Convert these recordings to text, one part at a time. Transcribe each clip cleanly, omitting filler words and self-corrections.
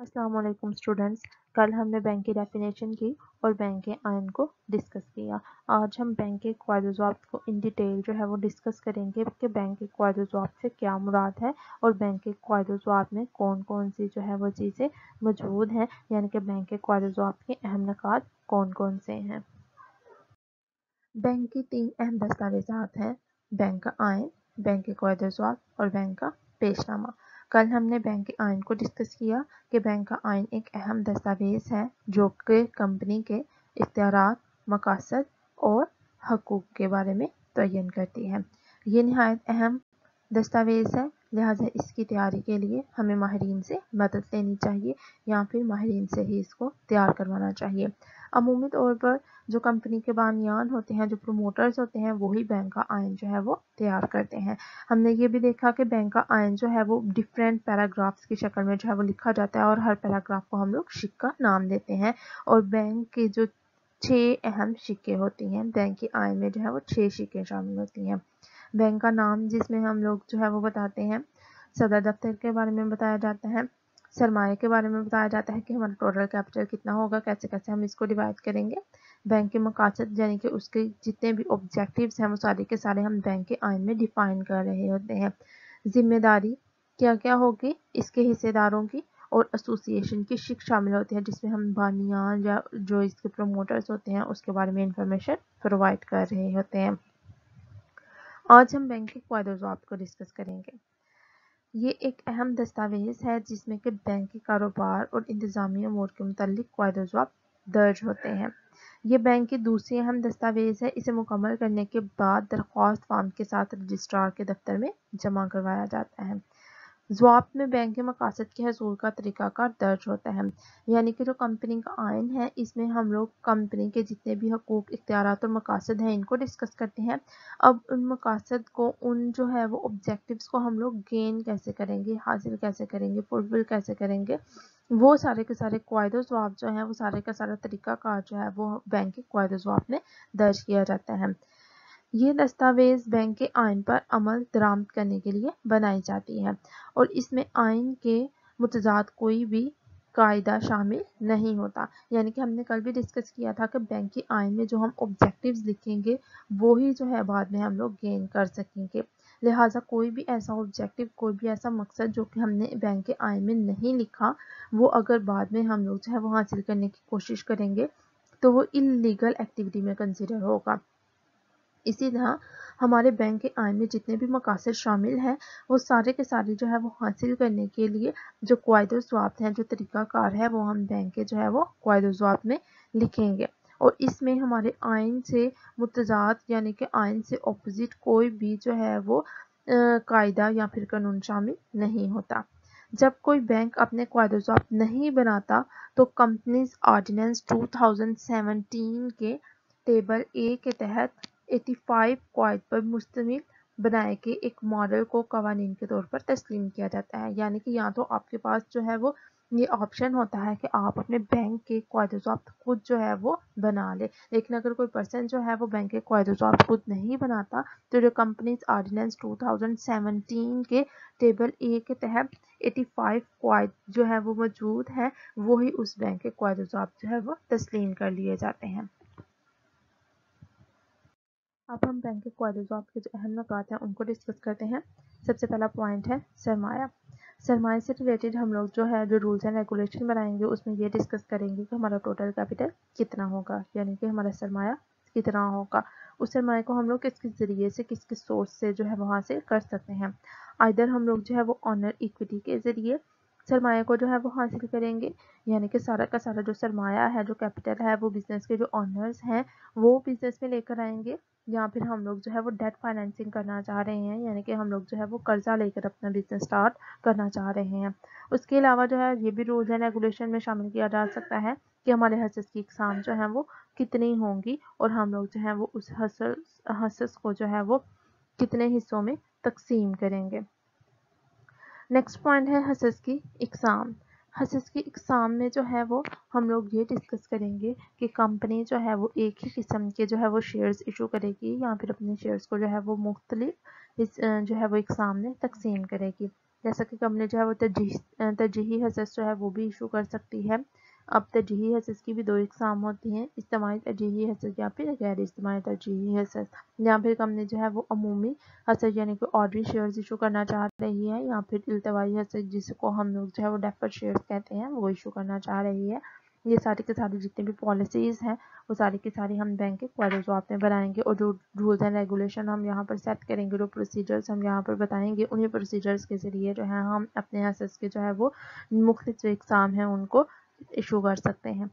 अस्सलाम वालेकुम स्टूडेंट्स। कल हमने बैंक की डेफिनेशन की और बैंक के आइन को डिस्कस किया। आज हम बैंक के क़वायद ज़वाब्त को इन डिटेल जो है वो डिस्कस करेंगे कि बैंक के क़वायद ज़वाब्त से क्या मुराद है और बैंक के क़वायद ज़वाब्त में कौन कौन सी जो है वो चीज़ें मौजूद हैं, यानी कि बैंक के क़वायद ज़वाब्त के अहम निकात कौन कौन से हैं। बैंक की 3 अहम दस्तावेज़ात हैं: बैंक का आइन, बैंक के क़वायद ज़वाब्त और बैंक का पेशनामा। कल हमने बैंक के आइन को डिस्कस किया कि बैंक का आइन एक अहम दस्तावेज़ है जो कि कंपनी के इख्तियारात, मकासद और हकूक़ के बारे में तयन करती है। ये नहायत अहम दस्तावेज़ है, लिहाजा इसकी तैयारी के लिए हमें माहिरीन से मदद लेनी चाहिए या फिर माहिरीन से ही इसको तैयार करवाना चाहिए। अमूमी तौर पर जो कंपनी के बानियान होते हैं, जो प्रमोटर्स होते हैं, वही बैंक का आइन जो है वो तैयार करते हैं। हमने ये भी देखा कि बैंक का आइन जो है वो डिफरेंट पैराग्राफ्स की शक्ल में जो है वो लिखा जाता है और हर पैराग्राफ को हम लोग शिक्का नाम देते हैं। और बैंक के जो 6 अहम शिक्के होती हैं, बैंक के आइन में जो है वो 6 शिक्के शामिल होती हैं। बैंक का नाम, जिसमें हम लोग जो है वो बताते हैं, सदर दफ्तर के बारे में बताया जाता है, सरमाए के बारे में बताया जाता है कि हमारा टोटल कैपिटल कितना होगा, कैसे कैसे हम इसको डिवाइड करेंगे। बैंक के मकासद यानी कि उसके जितने भी ऑब्जेक्टिव्स हैं वो सारे के सारे हम बैंक के आइन में डिफाइन कर रहे होते हैं। जिम्मेदारी क्या क्या होगी इसके हिस्सेदारों की, और एसोसिएशन की शिक शामिल होती है, जिसमें हम बानियान या जो इसके प्रमोटर्स होते हैं उसके बारे में इंफॉर्मेशन प्रोवाइड कर रहे होते हैं। आज हम बैंक के क़वायद ज़वाब्त को डिस्कस करेंगे। ये एक अहम दस्तावेज़ है जिसमें कि बैंक के कारोबार और इंतज़ामी अमूर के मुतालिक क़वायद ज़वाब्त दर्ज होते हैं। ये बैंक की दूसरी अहम दस्तावेज़ है। इसे मुकम्मल करने के बाद दरख्वास्त फॉर्म के साथ रजिस्ट्रार के दफ्तर में जमा करवाया जाता है। ज़वाब्त में बैंक के मकासद के हसूल का तरीक़ाकार दर्ज होता है, यानी कि जो कंपनी का आइन है इसमें हम लोग कंपनी के जितने भी हकूक़, इख्तियारात और मकासद हैं इनको डिस्कस करते हैं। अब उन मकासद को, उन जो है वो ऑब्जेक्टिव्स को हम लोग गेन कैसे करेंगे, हासिल कैसे करेंगे, फुलफिल कैसे करेंगे, वो सारे के सारे क़वायद ज़वाब्त जो है वो सारे का सारा तरीक़ाकार जो है वो बैंक के क़वायद ज़वाब्त में दर्ज किया जाता है। ये दस्तावेज़ बैंक के आइन पर अमल दरामद करने के लिए बनाई जाती है और इसमें आइन के मुतजाद कोई भी कायदा शामिल नहीं होता। यानी कि हमने कल भी डिस्कस किया था कि बैंक के आइन में जो हम ऑब्जेक्टिव्स लिखेंगे वो ही जो है बाद में हम लोग गेन कर सकेंगे। लिहाजा कोई भी ऐसा ऑब्जेक्टिव, कोई भी ऐसा मकसद जो कि हमने बैंक के आइन में नहीं लिखा, वो अगर बाद में हम लोग जो है वो हासिल करने की कोशिश करेंगे तो वो इल्लीगल एक्टिविटी में कंसिडर होगा। इसी तरह हमारे बैंक के आइन में जितने भी मकासद शामिल हैं वो सारे के सारे जो है वो हासिल करने के लिए जो क़वायद ज़वाब्त हैं, जो तरीक़ाकार है, वो हम बैंक के जो है वो क़वायद ज़वाब्त में लिखेंगे। और इसमें हमारे आइन से मुतजाद यानी कि आइन से अपोजिट कोई भी जो है वो कायदा या फिर कानून शामिल नहीं होता। जब कोई बैंक अपने क़वायद ज़वाब्त नहीं बनाता तो कंपनीज ऑर्डिनेंस 2017 के टेबल ए के तहत 85 क़वायद पर मुश्तमिल बनाए के एक मॉडल को कवानीन के तौर पर तस्लीम किया जाता है। यानी कि या तो आपके पास जो है वो ये ऑप्शन होता है कि आप अपने बैंक के क़वायद ज़वाब्त खुद जो है वो बना ले, लेकिन अगर कोई पर्सन जो है वो बैंक के क़वायद ज़वाब्त खुद नहीं बनाता तो जो कंपनीज ऑर्डिनेंस 2017 के टेबल ए के तहत 85 क़वायद जो है वो मौजूद हैं, वही उस बैंक के क़वायद ज़वाब्त जो है वो तस्लीम कर लिए जाते हैं। अब हम बैंक के क़वायद ज़वाब्त के जो अहम नुकात हैं उनको डिस्कस करते हैं। सबसे पहला पॉइंट है सरमाया। सरमाए से रिलेटेड हम लोग जो है जो रूल्स एंड रेगुलेशन बनाएंगे उसमें ये डिस्कस करेंगे कि हमारा टोटल कैपिटल कितना होगा, यानी कि हमारा सरमाया कितना होगा। उस सरमाए को हम लोग किसके ज़रिए से, किसके सोर्स से जो है वहाँ से कर सकते हैं। आइदर हम लोग जो है वो ऑनर इक्विटी के ज़रिए सरमाया को जो है वो हासिल करेंगे, यानी कि सारा का सारा जो सरमाया है, जो कैपिटल है, वो बिज़नेस के जो ऑनर्स हैं वो बिज़नेस में लेकर आएंगे, या फिर हम लोग जो है वो डेट फाइनेंसिंग करना चाह रहे हैं, यानी कि हम लोग जो है वो कर्जा लेकर अपना बिजनेस स्टार्ट करना चाह रहे हैं। उसके अलावा जो है ये भी रूल्स एंड रेगुलेशन में शामिल किया जा सकता है कि हमारे हसस की इकसाम जो है वो कितनी होंगी और हम लोग जो है वो उस हसस को जो है वो कितने हिस्सों में तकसीम करेंगे। नेक्स्ट पॉइंट है हसस की इकसाम। हसस की इकसाम में जो है वो हम लोग ये डिस्कस करेंगे कि कंपनी जो है वो एक ही किस्म के जो है वो शेयर्स इशू करेगी या फिर अपने शेयर्स को जो है वो मुख्तलिफ जो है वो इकसाम में तकसीम करेगी। جیسا کہ کمپنی جو ہے وہ ترجیحی حصص جو ہے وہ بھی ایشو کر سکتی ہے. اب ترجیحی حصص کی بھی دو اقسام ہوتی ہیں، اجتماعی ترجیحی حصص یا پھر غیر اجتماعی ترجیحی حصص. یا پھر کمپنی جو ہے وہ عمومی حصص یعنی کہ آرڈری شیئرز ایشو کرنا چاہ رہی ہے، یا پھر التوائی حصص جس کو ہم لوگ جو ہے وہ ڈیفرڈ شیئرز کہتے ہیں وہ ایشو کرنا چاہ رہی ہے. یہ ساری کے ساری جتنے بھی پالیسیز ہیں وہ ساری کی ساری ہم بینک کے قواعد و ضوابط میں بنائیں گے، اور جو رولز اینڈ ریگولیشن ہم یہاں پر سیٹ کریں گے، جو پروسیجرز ہم یہاں پر بتائیں گے، انہیں پروسیجرز کے ذریعے جو ہے ہم اپنے حصص کے جو ہے وہ مختلف جو اقسام ہیں ان کو ایشو کر سکتے ہیں.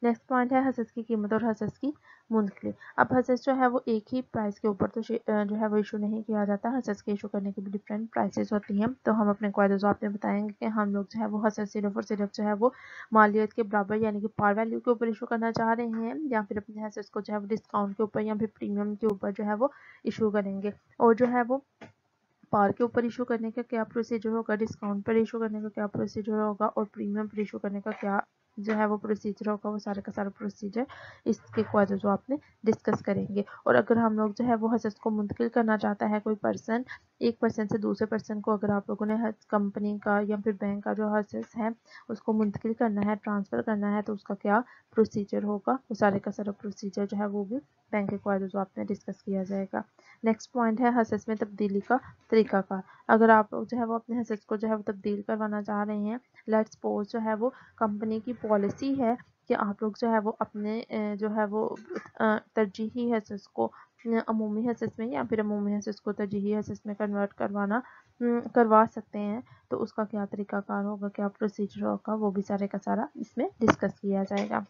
نیکسٹ پوائنٹ ہے حصص کی قیمت اور حصص کی منتقلی. اب حصص جو ہے وہ ایک ہی پرائس کے اوپر تو جو ہے وہ ایشو نہیں کیا جاتا، حصص کے ایشو کرنے کی بھی ڈفرینٹ پرائسز ہوتی ہیں. تو ہم اپنے قواعد و ضوابط میں بتائیں گے کہ ہم لوگ جو ہے وہ حصص صرف اور صرف جو ہے وہ مالیت کے برابر یعنی کہ پار ویلیو کے اوپر ایشو کرنا چاہ رہے ہیں، یا پھر اپنے حصص کو جو ہے وہ ڈسکاؤنٹ کے اوپر یا پھر پریمیم کے اوپر جو ہے وہ ایشو کریں گے. اور جو ہے وہ پار کے اوپر ایشو کرنے کا کیا پروسیجر ہوگا، ڈسکاؤنٹ پر ایشو کرنے کا کیا پروسیجر ہوگا، اور پریمیم پر ایشو کرنے کا کیا جو ہے وہ پروسیجر ہوگا، وہ سارے کا سارا پروسیجر اس کے قواعد و ضوابط میں ڈسکس کریں گے. اور اگر ہم لوگ جو ہے وہ حصص کو منتقل کرنا چاہتا ہے کوئی پرسن، ایک پرسن سے دوسرے پرسن کو، اگر آپ لوگوں نے کمپنی کا یا پھر بینک کا جو حصص ہے اس کو منتقل کرنا ہے، ٹرانسفر کرنا ہے، تو اس کا کیا پروسیجر ہوگا، وہ سارے کا سارا پروسیجر جو ہے وہ بھی بینک کے قواعد و ضوابط میں ڈسکس کیا جائے گا. نیکسٹ پوائنٹ ہے حصص میں تبدیلی کا طریقہ کار. اگر آپ لوگ جو ہے وہ اپنے حصص کو جو ہے وہ تبدیل کروانا چاہ رہے ہیں، لیٹس سپوز جو ہے وہ کمپنی کی پالیسی ہے کہ آپ لوگ جو ہے وہ اپنے جو ہے وہ ترجیحی حصص کو عمومی حصص میں یا پھر عمومی حصص کو ترجیحی حصص میں کنورٹ کروا سکتے ہیں، تو اس کا کیا طریقہ کار ہوگا، کیا پروسیجر ہوگا، وہ بھی سارے کا سارا اس میں ڈسکس کیا جائے گا.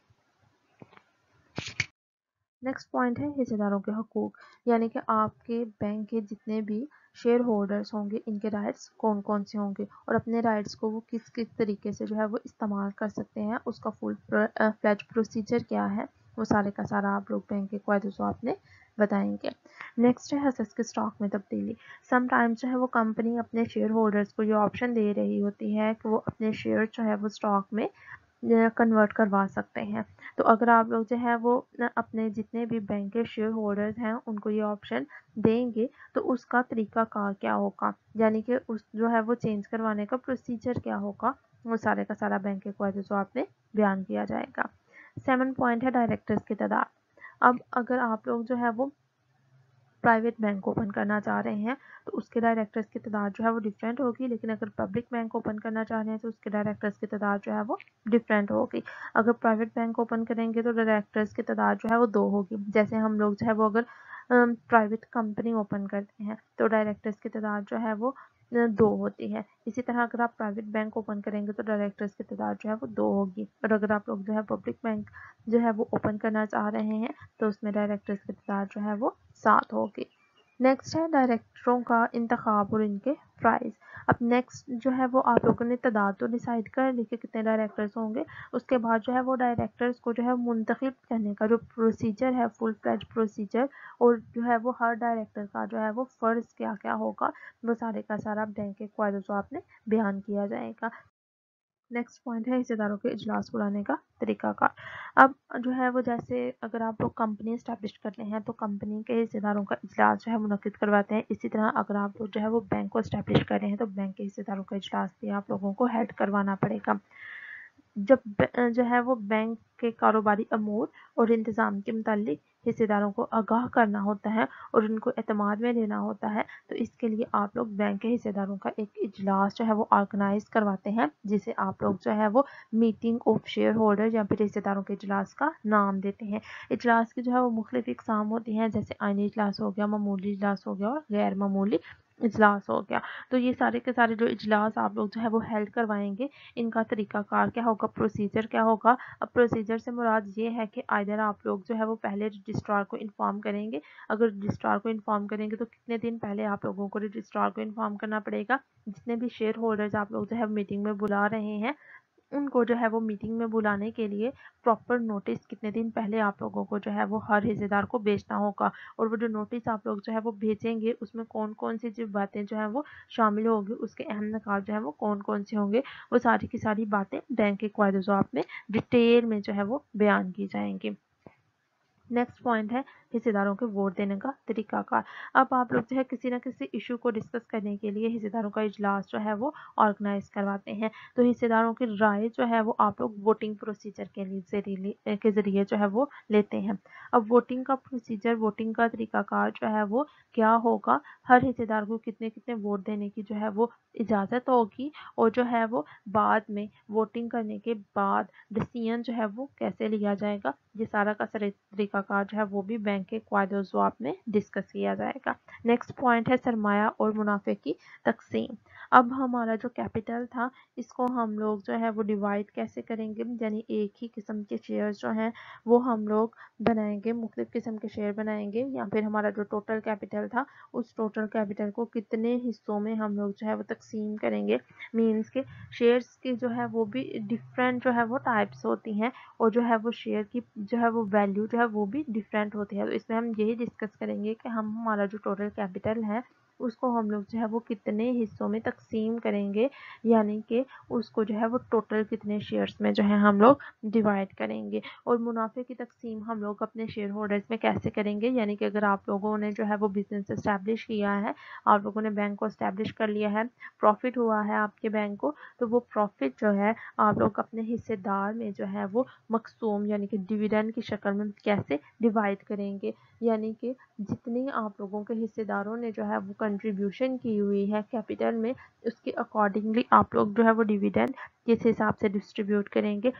نیکسٹ پوائنٹ ہے حصے داروں کے حقوق، یعنی کہ آپ کے بینک کے جتنے بھی شیئر ہولڈرز ہوں گے ان کے رائٹس کون کون سے ہوں گے، اور اپنے رائٹس کو وہ کس کس طریقے سے جو ہے وہ استعمال کر سکتے ہیں، اس کا فل فلیج پروسیجر کیا ہے، وہ سارے کا سارا آپ لوگ بینک کے قواعد و ضوابط میں بتائیں گے. نیکسٹ ہے حصص کے اسٹاک میں تبدیلی. سم ٹائمز جو ہے وہ کمپنی اپنے شیئر ہولڈرز کو یہ آپشن دے رہی ہوتی ہے کہ وہ اپنے شیئر جو ہے وہ اسٹاک میں کنورٹ کروا سکتے ہیں. تو اگر آپ لوگ جو ہے وہ اپنے جتنے بھی بینک کے شیئر ہولڈرز ہیں ان کو یہ آپشن دیں گے تو اس کا طریقہ کار کیا ہوگا، یعنی کہ اس جو ہے وہ چینج کروانے کا پروسیجر کیا ہوگا، وہ سارے کا سارا بینک کے قواعد و ضوابط میں بیان کیا جائے گا. 7 پوائنٹ ہے ڈائریکٹرز کی تعداد. اب اگر آپ لوگ جو ہے وہ پرائیویٹ بینک اوپن کرنا چاہ رہے ہیں تو اس کے ڈائریکٹرز کی تعداد جو ہے وہ ڈفرینٹ ہوگی، لیکن اگر پبلک بینک اوپن کرنا چاہ رہے ہیں تو اس کے ڈائریکٹرز کی تعداد جو ہے وہ ڈفرینٹ ہوگی. اگر پرائیویٹ بینک اوپن کریں گے تو ڈائریکٹرز کی تعداد جو ہے وہ 2 ہوگی. جیسے ہم لوگ جو ہے وہ اگر پرائیویٹ کمپنی اوپن کرتے ہیں تو ڈائریکٹرز کی تعداد جو ہے وہ 2 ہوتی ہے. اسی طرح اگر آپ پرائیویٹ بینک اوپن کریں گے تو ڈائریکٹرز کی تعداد جو ہے وہ 2 ہوگی. اور اگر آپ لوگ جو ہے پبلک بینک جو ہے وہ اوپن کرنا چاہ رہے ہیں تو اس میں ڈائریکٹرز کی تعداد جو ہے وہ 7 ہوگی. نیکسٹ ہے ڈائریکٹروں کا انتخاب اور ان کے پرائز. اب نیکسٹ جو ہے وہ آپ لوگوں نے تعداد تو ڈیسائیڈ کر لی کہ کتنے ڈائریکٹرز ہوں گے، اس کے بعد جو ہے وہ ڈائریکٹرز کو جو ہے منتخب کرنے کا جو پروسیجر ہے، فل فلیج پروسیجر، اور جو ہے وہ ہر ڈائریکٹر کا جو ہے وہ فرض کیا کیا ہوگا، وہ سارے کا سارا بینک کے قواعد و ضوابط میں بیان کیا جائے گا. نیکسٹ پوائنٹ ہے حصے داروں کے اجلاس بلانے کا طریقہ کار. اب جو ہے وہ جیسے اگر آپ لوگ کمپنی اسٹیبلش کرتے ہیں تو کمپنی کے حصے داروں کا اجلاس جو ہے منعقد کرواتے ہیں. اسی طرح اگر آپ لوگ جو ہے وہ بینک کو اسٹیبلش کر رہے ہیں تو بینک کے حصے داروں کا اجلاس بھی آپ لوگوں کو ہیلڈ کروانا پڑے گا. جب جو ہے وہ بینک کے کاروباری امور اور انتظام کے متعلق حصے داروں کو آگاہ کرنا ہوتا ہے اور ان کو اعتماد میں لینا ہوتا ہے، تو اس کے لیے آپ لوگ بینک کے حصے داروں کا ایک اجلاس جو ہے وہ آرگنائز کرواتے ہیں، جسے آپ لوگ جو ہے وہ میٹنگ آف شیئر ہولڈر یا پھر حصے داروں کے اجلاس کا نام دیتے ہیں. اجلاس کی جو ہے وہ مختلف اقسام ہوتی ہیں، جیسے آئینی اجلاس ہو گیا، معمولی اجلاس ہو گیا اور غیر معمولی اجلاس ہو گیا. تو یہ سارے کے سارے جو اجلاس آپ لوگ جو ہے وہ ہیلڈ کروائیں گے، ان کا طریقہ کار کیا ہوگا، پروسیجر کیا ہوگا. اب پروسیجر سے مراد یہ ہے کہ آئدر آپ لوگ جو ہے وہ پہلے رجسٹرار کو انفارم کریں گے. اگر رجسٹرار کو انفارم کریں گے تو کتنے دن پہلے آپ لوگوں کو رجسٹرار کو انفارم کرنا پڑے گا. جتنے بھی شیئر ہولڈرز آپ لوگ جو ہے میٹنگ میں بلا رہے ہیں ان کو جو ہے وہ میٹنگ میں بلانے کے لیے پراپر نوٹس کتنے دن پہلے آپ لوگوں کو جو ہے وہ ہر حصے دار کو بھیجنا ہوگا. اور وہ جو نوٹس آپ لوگ جو ہے وہ بھیجیں گے اس میں کون کون سی جو باتیں جو ہیں وہ شامل ہوگی، اس کے اہم نکات جو ہے وہ کون کون سے ہوں گے، وہ ساری کی ساری باتیں بینک کے قواعد و ضوابط میں ڈیٹیل میں جو ہے وہ بیان کی جائیں گی. नेक्स्ट पॉइंट है हिस्सेदारों के वोट देने का तरीकाकार। अब आप लोग जो है किसी न किसी इशू को डिस्कस करने के लिए हिस्सेदारों का इजलास जो है वो ऑर्गेनाइज करवाते हैं। तो हिस्सेदारों की राय जो है वो आप लोग वोटिंग प्रोसीजर के जरिए जो है वो लेते हैं। अब वोटिंग का प्रोसीजर, वोटिंग का तरीकाकार जो है वो क्या होगा, हर हिस्सेदार को कितने कितने वोट देने की जो है वो इजाज़त होगी, और जो है वो बाद में वोटिंग करने के बाद डिसीजन जो है वो कैसे लिया जाएगा, ये सारा का सारा तरीकाकार जो है वो भी बैंक के क़वायदे ज़वाब में डिस्कस किया जाएगा। नेक्स्ट पॉइंट है सरमाया और मुनाफे की तकसीम। अब हमारा जो कैपिटल था इसको हम लोग जो है वो डिवाइड कैसे करेंगे, यानी एक ही किस्म के शेयर जो हैं वो हम लोग बनाएंगे, मुख्तलिफ किस्म के शेयर बनाएंगे, या फिर हमारा जो टोटल कैपिटल था उस टोटल कैपिटल को कितने हिस्सों में हम लोग जो है वो तकसीम करेंगे। मीन्स के शेयर्स की जो है वो भी डिफरेंट जो है वो टाइप्स होती हैं, और जो है वो शेयर की जो है वो वैल्यू जो है वो भी डिफरेंट होती है। तो इसमें हम यही डिस्कस करेंगे कि हम हमारा जो टोटल कैपिटल है उसको हम लोग जो है वो कितने हिस्सों में तकसीम करेंगे, यानी कि उसको जो है वो टोटल कितने शेयर्स में जो है हम लोग डिवाइड करेंगे। और मुनाफे की तकसीम हम लोग अपने शेयर होल्डर्स में कैसे करेंगे, यानी कि अगर आप लोगों ने जो है वो बिजनेस इस्टेब्लिश किया है, आप लोगों ने बैंक को इस्टेब्लिश कर लिया है, प्रॉफिट हुआ है आपके बैंक को, तो वो प्रॉफिट जो है आप लोग अपने हिस्सेदार में जो है वो मकसूम यानी कि डिविडेंड की शक्ल में कैसे डिवाइड करेंगे, यानी कि जितनी आप लोगों के हिस्सेदारों ने जो है वो कंट्रीब्यूशन की हुई है कैपिटल में, उसके अकॉर्डिंगली आप लोग जो है वो डिविडेंड किस हिसाब से डिस्ट्रीब्यूट करेंगे।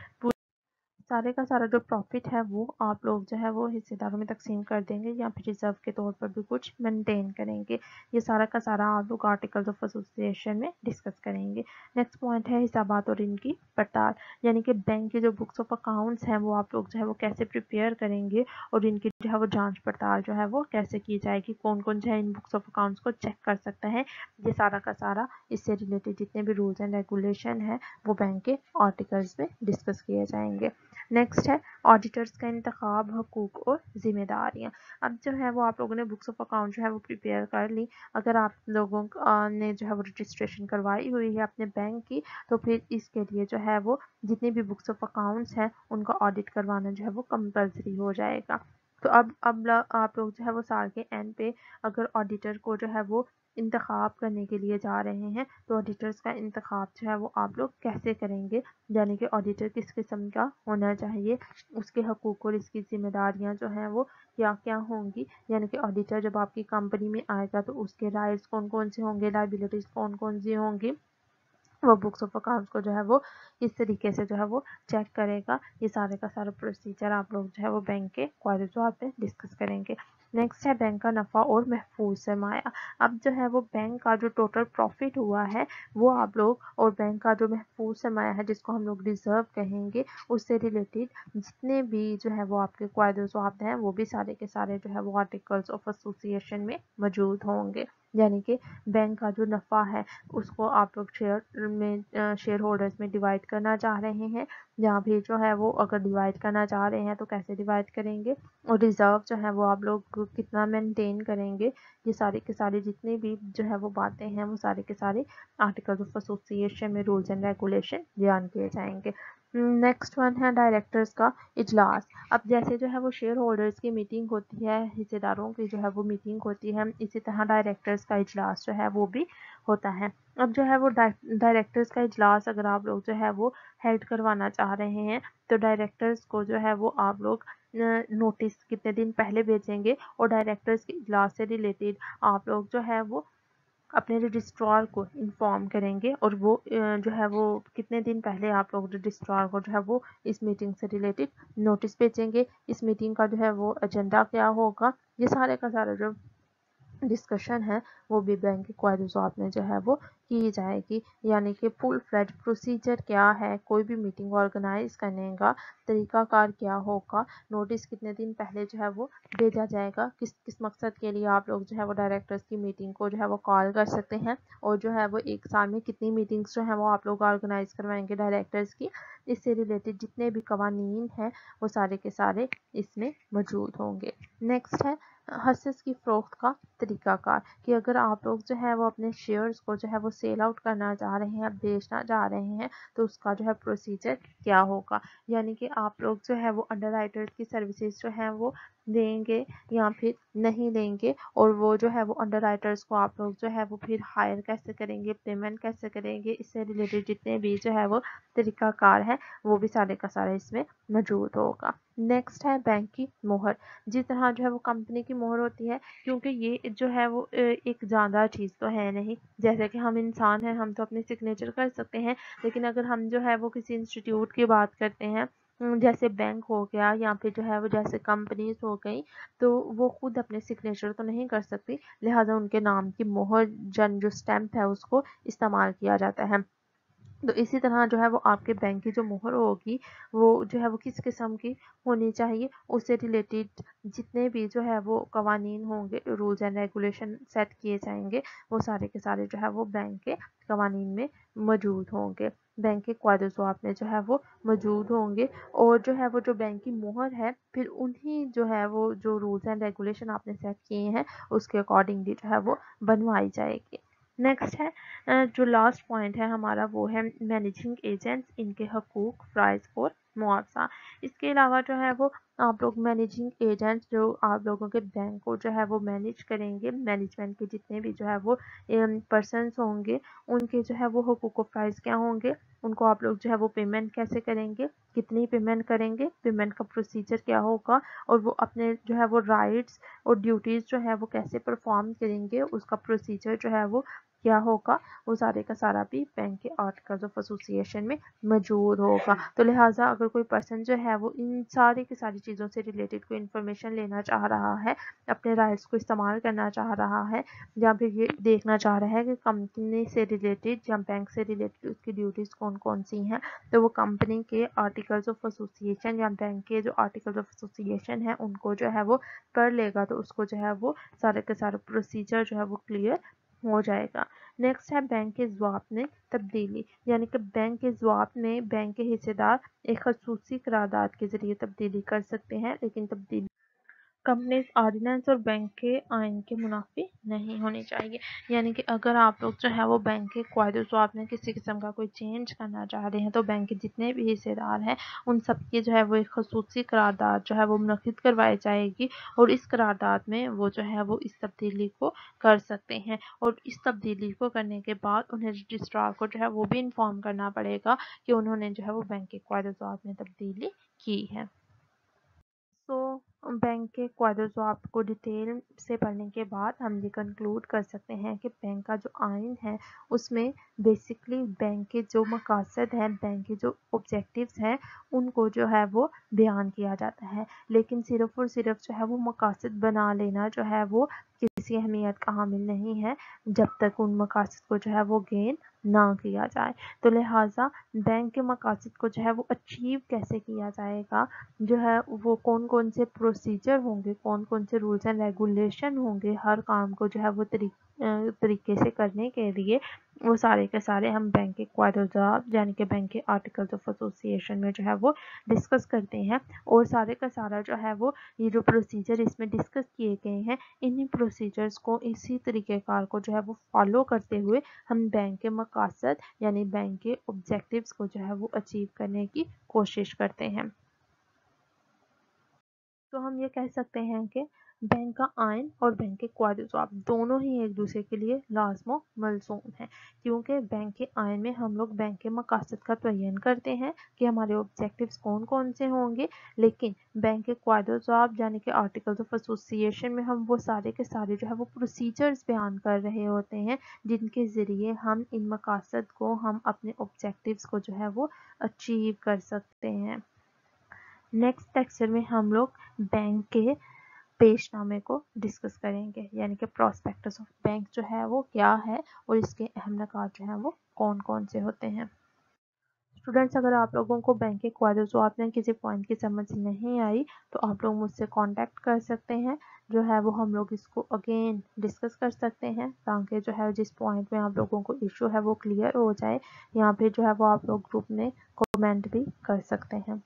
सारे का सारा जो प्रॉफिट है वो आप लोग जो है वो हिस्सेदारों में तकसीम कर देंगे, या फिर रिजर्व के तौर पर भी कुछ मेंटेन करेंगे। ये सारा का सारा आप लोग आर्टिकल्स ऑफ एसोसिएशन में डिस्कस करेंगे। नेक्स्ट पॉइंट है हिसाबात और इनकी पड़ताल, यानी कि बैंक की जो बुक्स ऑफ अकाउंट्स हैं वो आप लोग जो है वो कैसे प्रिपेयर करेंगे, और इनकी जो है वो जाँच पड़ताल जो है वो कैसे की जाएगी, कौन कौन जो है इन बुक्स ऑफ अकाउंट्स को चेक कर सकता है। ये सारा का सारा इससे रिलेटेड जितने भी रूल्स एंड रेगुलेशन है वो बैंक के आर्टिकल्स में डिस्कस किए जाएंगे। नेक्स्ट है ऑडिटर्स का इंतखाब, हकूक और जिम्मेदारियाँ। अब जो है वो आप लोगों ने बुक्स ऑफ अकाउंट जो है वो प्रिपेयर कर ली, अगर आप लोगों ने जो है वो रजिस्ट्रेशन करवाई हुई है अपने बैंक की, तो फिर इसके लिए जो है वो जितनी भी बुक्स ऑफ अकाउंट्स हैं उनका ऑडिट करवाना जो है वो कंपलसरी हो जाएगा। तो अब आप लोग जो है वो साल के एंड पे अगर ऑडिटर को जो है वो इंतखाब करने के लिए जा रहे हैं, तो ऑडिटर्स का इंतखाब जो है वो आप लोग कैसे करेंगे, यानी कि ऑडिटर किस किस्म का होना चाहिए, उसके हकूक और इसकी जिम्मेदारियां जो हैं वो क्या क्या होंगी, यानी कि ऑडिटर जब आपकी कंपनी में आएगा तो उसके राइट्स कौन कौन से होंगे, लायबिलिटीज कौन कौन सी होंगी, वो बुक्स ऑफ अकाउंट्स को जो है वो इस तरीके से जो है वो चेक करेगा। ये सारे का सारा प्रोसीजर आप लोग जो है वो बैंक के क़वायदे ज़वाब पे डिस्कस करेंगे। नेक्स्ट है बैंक का नफ़ा और महफूज सरमाया। अब जो है वो बैंक का जो टोटल प्रॉफिट हुआ है वो आप लोग, और बैंक का जो महफूज सरमाया है जिसको हम लोग रिजर्व कहेंगे, उससे रिलेटेड जितने भी जो है वो आपके क़वायदे ज़वाब हैं वो भी सारे के सारे जो है वो आर्टिकल्स ऑफ एसोसिएशन में मौजूद होंगे। यानी कि बैंक का जो नफ़ा है उसको आप लोग शेयर होल्डर्स में डिवाइड करना चाह रहे हैं, या फिर जो है वो अगर डिवाइड करना चाह रहे हैं तो कैसे डिवाइड करेंगे, और रिजर्व जो है वो आप लोग कितना मेंटेन करेंगे। ये सारी के सारी जितनी भी जो है वो बातें हैं वो सारे के सारे आर्टिकल्स ऑफ एसोसिएशन में रूल्स एंड रेगुलेशन बयान किए जाएंगे। नेक्स्ट वन है डायरेक्टर्स का इजलास। अब जैसे जो है वो शेयर होल्डर्स की मीटिंग होती है, हिस्सेदारों की जो है वो मीटिंग होती है, इसी तरह डायरेक्टर्स का इजलास जो है वो भी होता है। अब जो है वो डायरेक्टर्स का इजलास अगर आप लोग जो है वो हेल्ड करवाना चाह रहे हैं, तो डायरेक्टर्स को जो है वो आप लोग नोटिस कितने दिन पहले भेजेंगे, और डायरेक्टर्स के इजलास से रिलेटेड आप लोग जो है वो अपने रजिस्ट्रार को इन्फॉर्म करेंगे, और वो जो है वो कितने दिन पहले आप लोग रजिस्ट्रार को जो है वो इस मीटिंग से रिलेटेड नोटिस भेजेंगे। इस मीटिंग का जो है वो एजेंडा क्या होगा, ये सारे का सारा जो डिस्कशन है वो भी बैंक के क़वायदे ज़वाब में जो है वो की जाएगी, यानी कि फुल फ्लेज प्रोसीजर क्या है, कोई भी मीटिंग ऑर्गेनाइज करने का तरीकाकार क्या होगा, नोटिस कितने दिन पहले जो है वो भेजा जाएगा, किस किस मकसद के लिए आप लोग जो है वो डायरेक्टर्स की मीटिंग को जो है वो कॉल कर सकते हैं, और जो है वो एक साल में कितनी मीटिंग्स जो है वो आप लोग ऑर्गेनाइज करवाएंगे डायरेक्टर्स की। इससे रिलेटेड जितने भी कवानीन हैं वो सारे के सारे इसमें मौजूद होंगे। नेक्स्ट है हस्सेस की फ़रोख्त का तरीकाकार, कि अगर आप लोग जो है वो अपने शेयर्स को जो है वो सेल आउट करना चाह रहे हैं, बेचना चाह रहे हैं, तो उसका जो है प्रोसीजर क्या होगा, यानी कि आप लोग जो है वो अंडर राइटर्स की सर्विसेज जो हैं वो देंगे या फिर नहीं देंगे, और वो जो है वो अंडर राइटर्स को आप लोग जो है वो फिर हायर कैसे करेंगे, पेमेंट कैसे करेंगे, इससे रिलेटेड जितने भी जो है वो तरीकाकार है वो भी सारे का सारा इसमें मौजूद होगा। नेक्स्ट है बैंक की मोहर। जिस तरह जो है वो कंपनी की मोहर होती है, क्योंकि ये जो है वो एक जानदार चीज़ तो है नहीं, जैसे कि हम इंसान हैं, हम तो अपने सिग्नेचर कर सकते हैं, लेकिन अगर हम जो है वो किसी इंस्टीट्यूट की बात करते हैं, जैसे बैंक हो गया या फिर जो है वो जैसे कंपनीज हो गई, तो वो खुद अपने सिग्नेचर तो नहीं कर सकती, लिहाजा उनके नाम की मोहर जो स्टैम्प है उसको इस्तेमाल किया जाता है। तो इसी तरह जो है वो आपके बैंक की जो मोहर होगी वो जो है वो किस किस्म की होनी चाहिए, उससे रिलेटेड जितने भी जो है वो कवानीन होंगे, रूल्स एंड रेगुलेशन सेट किए जाएंगे, वो सारे के सारे जो है वो बैंक के कवानीन में मौजूद होंगे, बैंक के कायदे ज़वाब्त में जो है वो मौजूद होंगे। और जो है वो जो बैंक की मोहर है फिर उन्हीं जो है वो जो रूल्स एंड रेगुलेशन आपने सेट किए हैं उसके अकॉर्डिंगली जो है वो बनवाई जाएगी। नेक्स्ट है जो लास्ट पॉइंट है हमारा वो है मैनेजिंग एजेंट्स, इनके हकूक, प्राइस और मुआवजा। इसके अलावा जो है वो आप लोग मैनेजिंग एजेंट्स जो आप लोगों के बैंक को जो है वो मैनेज करेंगे, मैनेजमेंट के जितने भी जो है वो पर्सनस होंगे उनके जो है वो हकूक और प्राइस क्या होंगे, उनको आप लोग जो है वो पेमेंट कैसे करेंगे, कितनी पेमेंट करेंगे, पेमेंट का प्रोसीजर क्या होगा, और वो अपने जो है वो राइट्स और ड्यूटीज़ जो है वो कैसे परफॉर्म करेंगे, उसका प्रोसीजर जो है वो क्या होगा, वो सारे का सारा भी बैंक के आर्टिकल्स ऑफ एसोसिएशन में मौजूद होगा। तो लिहाजा अगर कोई पर्सन जो है वो इन सारी की सारी चीज़ों से रिलेटेड कोई इन्फॉर्मेशन लेना चाह रहा है, अपने राइट्स को इस्तेमाल करना चाह रहा है, या फिर ये देखना चाह रहा है कि कंपनी से रिलेटेड या बैंक से रिलेटेड उसकी ड्यूटीज़ कौन कौन सी हैं, तो वो कंपनी के आर्टिकल्स ऑफ एसोसिएशन या बैंक के जो आर्टिकल्स ऑफ एसोसिएशन है उनको जो है वो पढ़ लेगा, तो उसको जो है वो सारे के सारे प्रोसीजर जो है वो क्लियर हो जाएगा। नेक्स्ट है बैंक के ज़वाब्त में तब्दीली, यानी कि बैंक के ज़वाब्त में बैंक के हिस्सेदार एक खसूसी करारदाद के ज़रिए तब्दीली कर सकते हैं, लेकिन तब्दीली कंपनीज ऑर्डिनेंस और बैंक के आइन के मुनाफी नहीं होनी चाहिए। यानी कि अगर आप लोग जो है वो बैंक के कायदे ज़वाब्त में किसी किस्म का कोई चेंज करना चाह रहे हैं, तो बैंक के जितने भी हिस्सेदार हैं उन सब की जो है वो एक खसूसी करारदाद जो है वो मुनक़िद करवाई जाएगी, और इस करारदाद में वो जो है वो इस तब्दीली को कर सकते हैं, और इस तब्दीली को करने के बाद उन्हें रजिस्ट्रार को जो है वो भी इन्फॉर्म करना पड़ेगा कि उन्होंने जो है वो बैंक के कायदे ज़वाब्त में तब्दीली की है। बैंक के कायदे ज़वाब्त को डिटेल से पढ़ने के बाद हम ये कंक्लूड कर सकते हैं कि बैंक का जो आइन है उसमें बेसिकली बैंक के जो मकासद हैं, बैंक के जो ऑब्जेक्टिव्स हैं, उनको जो है वो बयान किया जाता है, लेकिन सिर्फ और सिर्फ जो है वो मकासद बना लेना जो है वो किसी अहमियत का हामिल नहीं है जब तक उन मकासद को जो है वो गेन ना किया जाए। तो लिहाजा बैंक के मकासद को जो है वो अचीव कैसे किया जाएगा, जो है वो कौन कौन से प्रोसीजर होंगे, कौन कौन से रूल्स एंड रेगुलेशन होंगे हर काम को जो है वो तरीके से करने के लिए, वो सारे के सारे हम बैंक के कायदे ज़वाब्त यानी कि बैंक के आर्टिकल्स ऑफ एसोसिएशन में जो है वो डिस्कस करते हैं, और सारे का सारा जो है वो ये जो प्रोसीजर इसमें डिस्कस किए गए हैं, इन्हीं प्रोसीजर्स को इसी तरीक़ेकार को जो है वो फॉलो करते हुए हम बैंक के मकासद यानी बैंक के ऑब्जेक्टिव्स को जो है वो अचीव करने की कोशिश करते हैं। तो हम ये कह सकते हैं कि बैंक का आइन और बैंक के कायदे ज़वाब्त दोनों ही एक दूसरे के लिए लाज़िम व मलज़ूम हैं, क्योंकि बैंक के आइन में हम लोग बैंक के मकासद का तयन करते हैं कि हमारे ऑब्जेक्टिव्स कौन कौन से होंगे, लेकिन बैंक के कायदे ज़वाब्त यानी कि आर्टिकल्स ऑफ एसोसिएशन में हम वो सारे के सारे जो है वो प्रोसीजर्स बयान कर रहे होते हैं, जिनके ज़रिए हम इन मकासद को, हम अपने ऑब्जेक्टिव्स को जो है वो अचीव कर सकते हैं। नेक्स्ट लेक्चर में हम लोग बैंक के पेशनामे को डिस्कस करेंगे, यानी कि प्रॉस्पेक्टस ऑफ बैंक जो है वो क्या है और इसके अहम निकात जो है वो कौन कौन से होते हैं। स्टूडेंट्स, अगर आप लोगों को बैंक के कायदे ज़वाब्त में किसी पॉइंट की समझ नहीं आई तो आप लोग मुझसे कांटेक्ट कर सकते हैं, जो है वो हम लोग इसको अगेन डिस्कस कर सकते हैं, ताकि जो है जिस पॉइंट में आप लोगों को इशू है वो क्लियर हो जाए, या फिर जो है वो आप लोग ग्रुप में कमेंट भी कर सकते हैं।